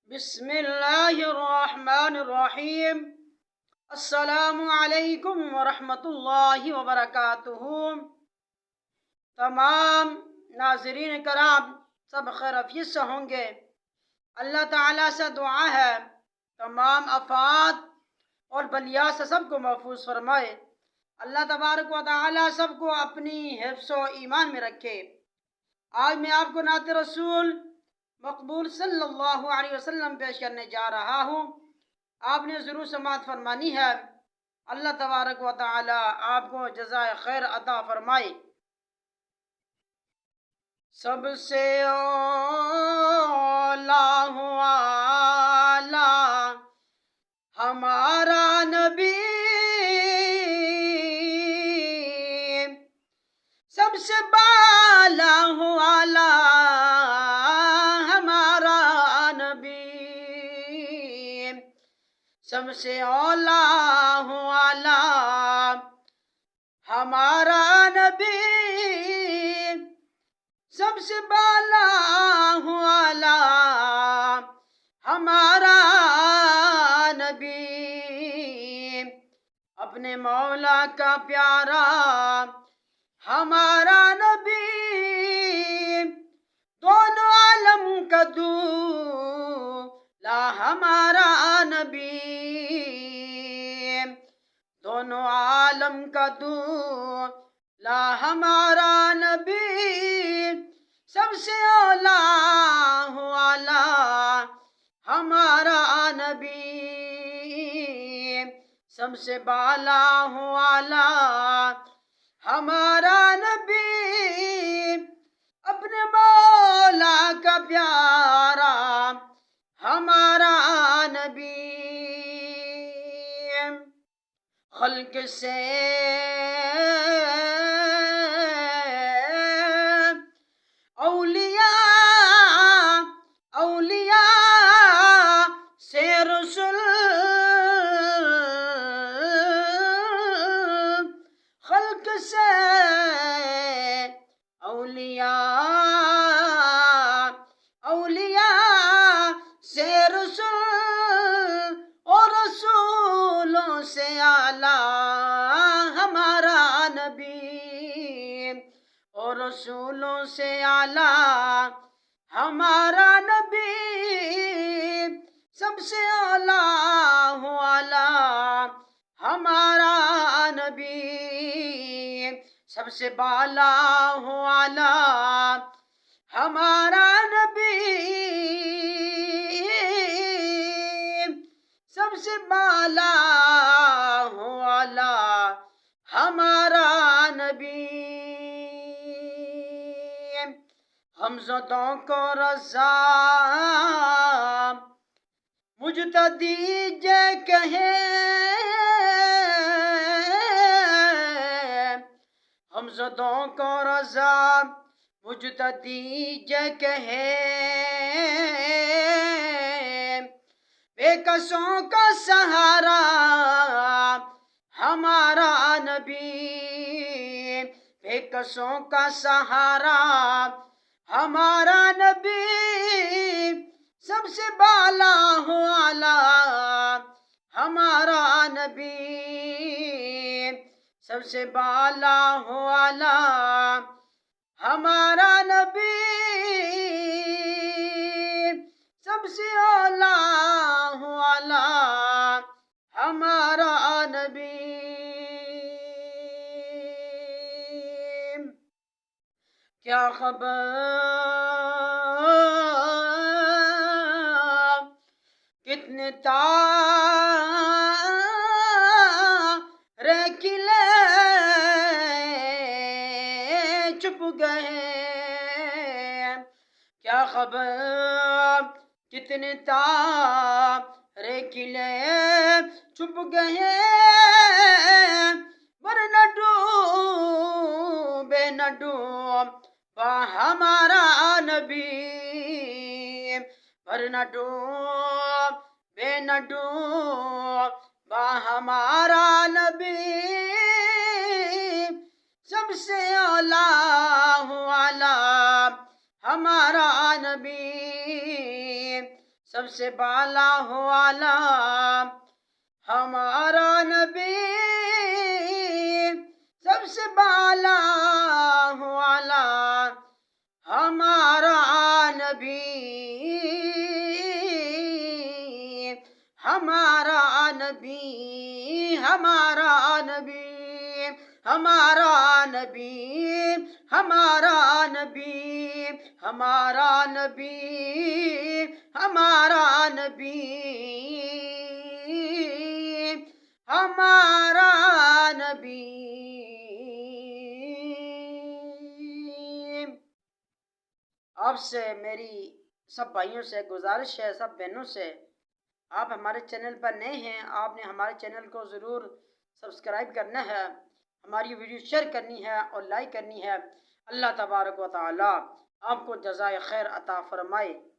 بسم اللہ الرحمن الرحیم۔ السلام علیکم ورحمۃ اللہ وبرکاتہ۔ تمام ناظرین کرام سب خیر عافیت سے ہوں گے۔ اللہ تعالیٰ سے دعا ہے تمام آفات اور بلیات سے سب کو محفوظ فرمائے۔ اللہ تبارک و تعالیٰ سب کو اپنی حفظ و ایمان میں رکھے۔ آج میں آپ کو نعت رسول مقبول صلی اللہ علیہ وسلم پیش کرنے جا رہا ہوں۔ آپ نے ضرور سماعت فرمانی ہے۔ اللہ تبارک و تعالی آپ کو جزائے خیر عطا فرمائے۔ سب سے اولا اعلیٰ ہمارا نبی، سب سے بالا اعلیٰ سب سے اولا اعلیٰ ہمارا نبی، سب سے بالا اعلیٰ ہمارا نبی، اپنے مولا کا پیارا ہمارا نبی، دونوں عالم کا دولا ہمارا نبی، دونوں عالم کا دولا ہمارا نبی، سب سے اولا اعلیٰ ہمارا نبی، سب سے بالا اعلیٰ ہمارا نبی، اپنے مولا کا پیارا ہمارا نبی، خلق سے اولیاء سے رسول، خلق سے اولیاء سے رسول، اور رسولوں سے اعلیٰ ہمارا نبی، اور رسولوں سے اعلیٰ ہمارا نبی، سب سے اعلیٰ ہمارا نبی، سب سے بالا اعلیٰ ہمارا نبی، سب سے بالا اعلیٰ ہمارا نبی، ہم زدوں کو رضا مجتدی جے کہیں، ہم زدوں کو رضا مجتدی جے کہیں، بے کسوں کا سہارا ہمارا نبی، بے کسوں کا سہارا ہمارا نبی، سب سے بالا اعلیٰ ہمارا نبی، سب سے بالا اعلیٰ ہمارا نبی، سب سے اعلیٰ ہمارا نبی۔ کیا خبر کتنے تارے کھلے چھپ گئے، کیا خبر کتنے تارے کھلے چھپ گئے، ورنہ ڈوبے نہ ڈوبا ہمارا نبی، ورنہ ڈوبے نہ ڈوبا ہمارا نبی، سب سے اعلیٰ ہمارا نبی، سب سے بالا ہو والا ہمارا نبی، سب سے بالا ہو والا ہمارا نبی، ہمارا نبی، ہمارا نبی، ہمارا نبی، ہمارا نبی، ہمارا نبی، ہمارا نبی، ہمارا نبی۔ آپ سے میری سب بھائیوں سے گزارش ہے، سب بہنوں سے، آپ ہمارے چینل پر نئے ہیں، آپ نے ہمارے چینل کو ضرور سبسکرائب کرنا ہے، ہماری ویڈیو شیئر کرنی ہے اور لائک کرنی ہے۔ اللہ تبارک و تعالی آپ کو جزائے خیر عطا فرمائے۔